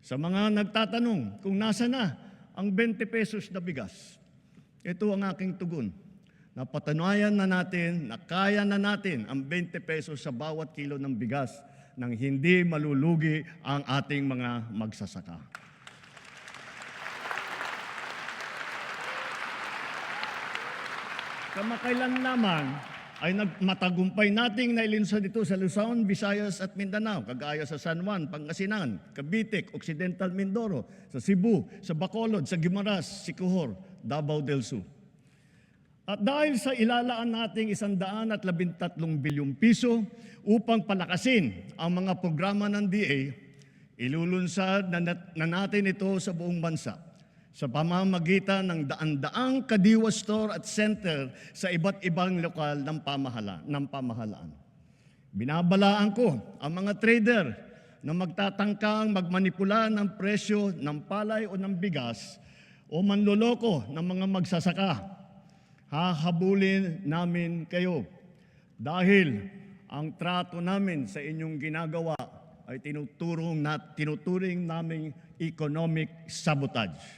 Sa mga nagtatanong kung nasa na ang 20 pesos na bigas, ito ang aking tugon. Napatunayan na natin na kaya na natin ang 20 pesos sa bawat kilo ng bigas nang hindi malulugi ang ating mga magsasaka. Kamakailan lamang ay matagumpay nating nailunsad ito sa Luzon, Visayas at Mindanao, kagaya sa San Juan, Pangasinan, Cavite, Occidental Mindoro, sa Cebu, sa Bacolod, sa Guimaras, Siquijor, Davao del Sur. At dahil sa ilalaan nating 113 bilyong piso upang palakasin ang mga programa ng DA, ilulunsad na natin ito sa buong bansa sa pamamagitan ng daan-daang kadiwa store at center sa iba't ibang lokal ng pamahalaan. Binabalaan ko ang mga trader na magtatangkang magmanipula ng presyo ng palay o ng bigas o manloloko ng mga magsasaka. Hahabulin namin kayo dahil ang trato namin sa inyong ginagawa ay tinuturing naming economic sabotage.